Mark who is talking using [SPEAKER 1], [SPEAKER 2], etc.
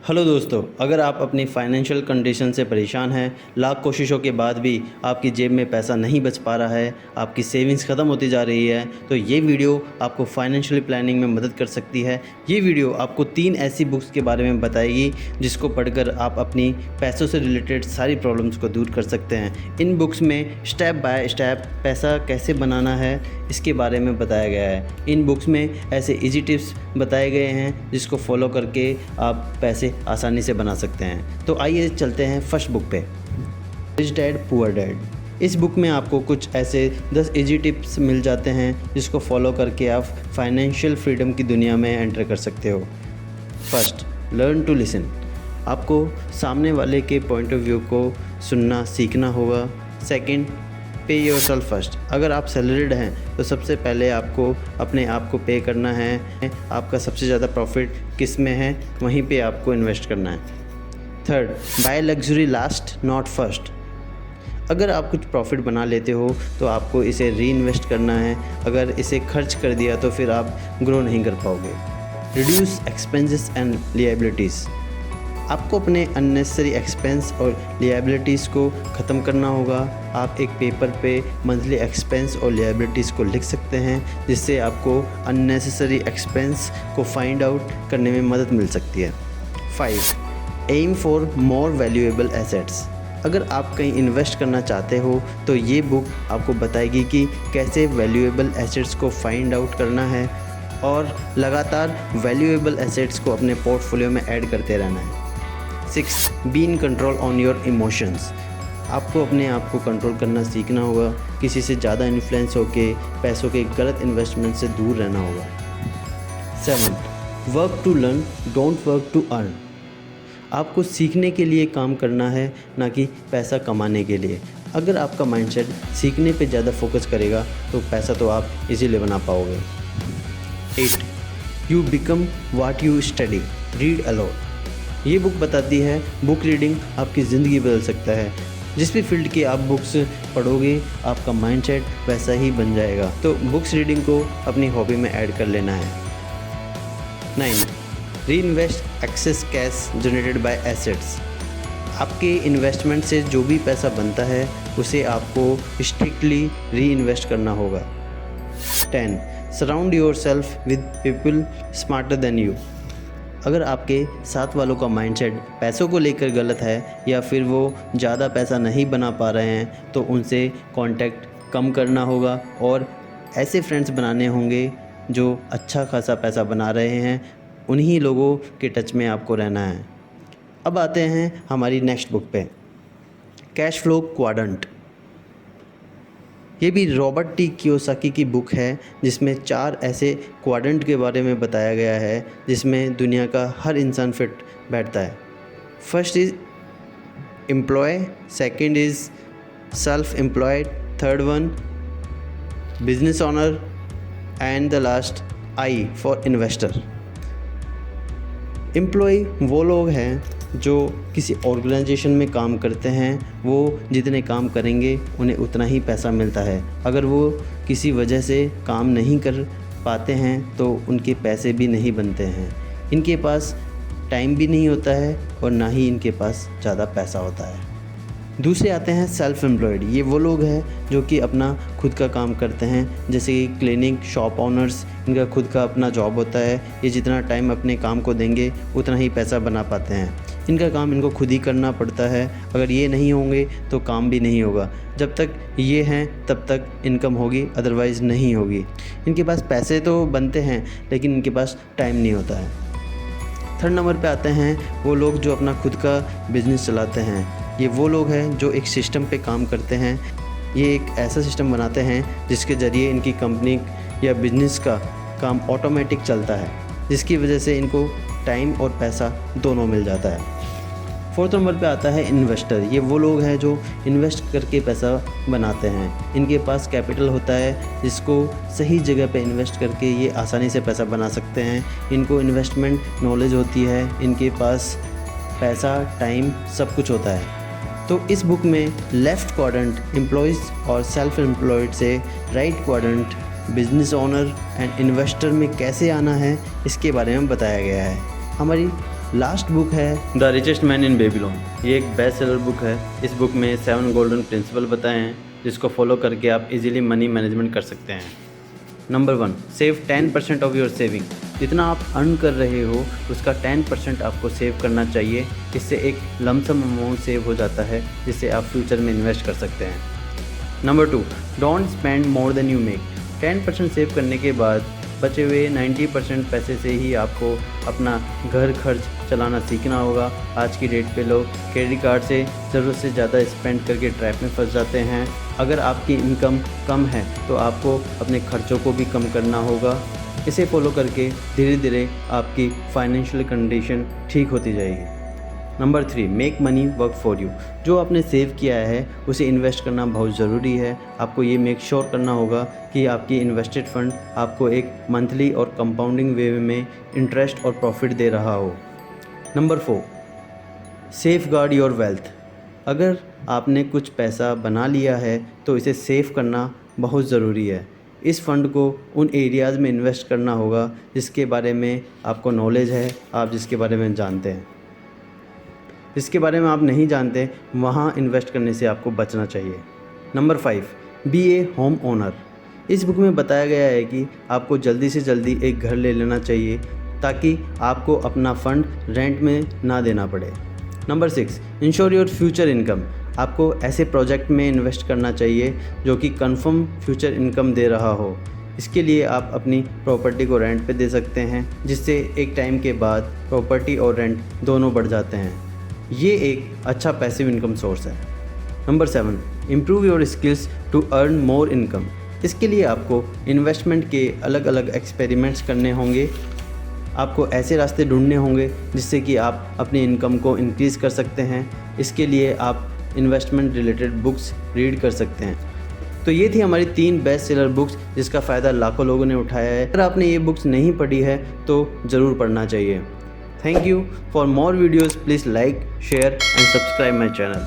[SPEAKER 1] Hello दोस्तों, अगर आप अपनी फाइनेंशियल कंडीशन से परेशान हैं, लाख कोशिशों के बाद भी आपकी जेब में पैसा नहीं बच पा रहा है, आपकी सेविंग्स ख़त्म होती जा रही है, तो ये वीडियो आपको फाइनेंशियल प्लानिंग में मदद कर सकती है। ये वीडियो आपको 3 ऐसी बुक्स के बारे में बताएगी जिसको पढ़कर आप अपनी पैसों से रिलेटेड सारी प्रॉब्लम्स को दूर कर सकते हैं। इन बुक्स में स्टेप बाय स्टेप पैसा कैसे बनाना है इसके बारे में बताया गया है। इन बुक्स में ऐसे ईजी टिप्स बताए गए हैं जिसको फॉलो करके आप पैसे आसानी से बना सकते हैं। तो आइए चलते हैं फर्स्ट बुक पे, रिच डैड पुअर डैड। इस बुक में आपको कुछ ऐसे 10 इजी टिप्स मिल जाते हैं जिसको फॉलो करके आप फाइनेंशियल फ्रीडम की दुनिया में एंटर कर सकते हो। First, learn to listen. आपको सामने वाले के पॉइंट ऑफ व्यू को सुनना सीखना होगा। सेकंड, पे योरसेल्फ फर्स्ट। अगर आप सैलरीड हैं तो सबसे पहले आपको अपने आप को पे करना है। आपका सबसे ज़्यादा प्रॉफिट किस में है, वहीं पे आपको इन्वेस्ट करना है। Third, buy luxury last not first. अगर आप कुछ प्रॉफिट बना लेते हो तो आपको इसे री इन्वेस्ट करना है। अगर इसे खर्च कर दिया तो फिर आप ग्रो नहीं कर पाओगे। Reduce expenses and liabilities. आपको अपने अननेसेसरी एक्सपेंस और लिएबिलिटीज़ को ख़त्म करना होगा। आप एक पेपर पे मंथली एक्सपेंस और लिएबिलिटीज़ को लिख सकते हैं जिससे आपको अननेसेसरी एक्सपेंस को फाइंड आउट करने में मदद मिल सकती है। 5, aim for more valuable assets. अगर आप कहीं इन्वेस्ट करना चाहते हो तो ये बुक आपको बताएगी कि कैसे वैल्यूएबल एसेट्स को फाइंड आउट करना है और लगातार वैल्यूएबल एसेट्स को अपने पोर्टफोलियो में ऐड करते रहना है। 6, be in control on your emotions. आपको अपने आप को कंट्रोल करना सीखना होगा। किसी से ज़्यादा इन्फ्लुएंस होके पैसों के गलत इन्वेस्टमेंट से दूर रहना होगा। 7, work to learn don't work to earn. आपको सीखने के लिए काम करना है, ना कि पैसा कमाने के लिए। अगर आपका माइंडसेट सीखने पे ज़्यादा फोकस करेगा तो पैसा तो आप इजीली बना पाओगे। 8, you become what you study, read a lot. ये बुक बताती है बुक रीडिंग आपकी ज़िंदगी बदल सकता है। जिस भी फील्ड की आप बुक्स पढ़ोगे आपका माइंडसेट वैसा ही बन जाएगा। तो बुक्स रीडिंग को अपनी हॉबी में ऐड कर लेना है। 9, री invest access cash generated by assets. आपके इन्वेस्टमेंट से जो भी पैसा बनता है उसे आपको स्ट्रिक्टली री इन्वेस्ट करना होगा। 10, surround your self with people smarter than you. अगर आपके साथ वालों का माइंडसेट पैसों को लेकर गलत है या फिर वो ज़्यादा पैसा नहीं बना पा रहे हैं तो उनसे कांटेक्ट कम करना होगा और ऐसे फ्रेंड्स बनाने होंगे जो अच्छा खासा पैसा बना रहे हैं। उन्हीं लोगों के टच में आपको रहना है। अब आते हैं हमारी नेक्स्ट बुक पे, कैश फ्लो क्वाड्रेंट। ये भी रॉबर्ट टी कियोसाकी की बुक है जिसमें 4 ऐसे क्वाड्रेंट के बारे में बताया गया है जिसमें दुनिया का हर इंसान फिट बैठता है। First is employ, second is self employed, third one business owner and the last I for investor. Employ वो लोग हैं जो किसी ऑर्गेनाइजेशन में काम करते हैं। वो जितने काम करेंगे उन्हें उतना ही पैसा मिलता है। अगर वो किसी वजह से काम नहीं कर पाते हैं तो उनके पैसे भी नहीं बनते हैं। इनके पास टाइम भी नहीं होता है और ना ही इनके पास ज़्यादा पैसा होता है। दूसरे आते हैं सेल्फ एम्प्लॉयड। ये वो लोग हैं जो कि अपना खुद का काम करते हैं, जैसे कि क्लिनिक, शॉप ओनर्स। इनका खुद का अपना जॉब होता है। ये जितना टाइम अपने काम को देंगे उतना ही पैसा बना पाते हैं। इनका काम इनको खुद ही करना पड़ता है। अगर ये नहीं होंगे तो काम भी नहीं होगा। जब तक ये हैं तब तक इनकम होगी, अदरवाइज़ नहीं होगी। इनके पास पैसे तो बनते हैं लेकिन इनके पास टाइम नहीं होता है। थर्ड नंबर पे आते हैं वो लोग जो अपना खुद का बिज़नेस चलाते हैं। ये वो लोग हैं जो एक सिस्टम पे काम करते हैं। ये एक ऐसा सिस्टम बनाते हैं जिसके ज़रिए इनकी कंपनी या बिज़नेस का काम ऑटोमेटिक चलता है, जिसकी वजह से इनको टाइम और पैसा दोनों मिल जाता है। फोर्थ नंबर पे आता है इन्वेस्टर। ये वो लोग हैं जो इन्वेस्ट करके पैसा बनाते हैं। इनके पास कैपिटल होता है जिसको सही जगह पे इन्वेस्ट करके ये आसानी से पैसा बना सकते हैं। इनको इन्वेस्टमेंट नॉलेज होती है। इनके पास पैसा, टाइम सब कुछ होता है। तो इस बुक में लेफ़्ट क्वाड्रेंट एम्प्लॉयज़ और सेल्फ एम्प्लॉयड से right quadrant business owner and investor में कैसे आना है इसके बारे में बताया गया है। हमारी लास्ट बुक है the richest man in Babylon. ये एक बेस्ट सेलर बुक है। इस बुक में 7 गोल्डन प्रिंसिपल बताए हैं जिसको फॉलो करके आप इजीली मनी मैनेजमेंट कर सकते हैं। Number 1, save 10% of your saving. जितना आप अर्न कर रहे हो उसका 10% आपको सेव करना चाहिए। इससे एक लमसम अमाउंट सेव हो जाता है जिससे आप फ्यूचर में इन्वेस्ट कर सकते हैं। Number 2, don't spend more than you make. 10% save करने के बाद बचे हुए 90% पैसे से ही आपको अपना घर खर्च चलाना सीखना होगा। आज की डेट पे लोग क्रेडिट कार्ड से ज़रूरत से ज़्यादा स्पेंड करके ट्रैप में फंस जाते हैं। अगर आपकी इनकम कम है तो आपको अपने खर्चों को भी कम करना होगा। इसे फॉलो करके धीरे धीरे आपकी फाइनेंशियल कंडीशन ठीक होती जाएगी। Number 3, make money work for you. जो आपने सेव किया है उसे इन्वेस्ट करना बहुत ज़रूरी है। आपको ये मेक श्योर करना होगा कि आपकी इन्वेस्टेड फंड आपको एक मंथली और कंपाउंडिंग वे में इंटरेस्ट और प्रॉफिट दे रहा हो। Number 4, safe guard your wealth. अगर आपने कुछ पैसा बना लिया है तो इसे सेव करना बहुत ज़रूरी है। इस फंड को उन एरियाज़ में इन्वेस्ट करना होगा जिसके बारे में आपको नॉलेज है, आप जिसके बारे में जानते हैं। जिसके बारे में आप नहीं जानते वहाँ इन्वेस्ट करने से आपको बचना चाहिए। नंबर 5, बी ए होम ओनर। इस बुक में बताया गया है कि आपको जल्दी से जल्दी एक घर ले लेना चाहिए ताकि आपको अपना फ़ंड रेंट में ना देना पड़े। Number 6, ensure your future income. आपको ऐसे प्रोजेक्ट में इन्वेस्ट करना चाहिए जो कि कंफर्म फ्यूचर इनकम दे रहा हो। इसके लिए आप अपनी प्रॉपर्टी को रेंट पे दे सकते हैं जिससे एक टाइम के बाद प्रॉपर्टी और रेंट दोनों बढ़ जाते हैं। ये एक अच्छा पैसिव इनकम सोर्स है। Number 7, improve your skills to earn more income. इसके लिए आपको इन्वेस्टमेंट के अलग अलग एक्सपेरिमेंट्स करने होंगे। आपको ऐसे रास्ते ढूंढने होंगे जिससे कि आप अपनी इनकम को इंक्रीज़ कर सकते हैं। इसके लिए आप इन्वेस्टमेंट रिलेटेड बुक्स रीड कर सकते हैं। तो ये थी हमारी 3 बेस्ट सेलर बुक्स जिसका फ़ायदा लाखों लोगों ने उठाया है। अगर आपने ये बुक्स नहीं पढ़ी है तो ज़रूर पढ़ना चाहिए। Thank you. For more videos, please like, share and subscribe my channel.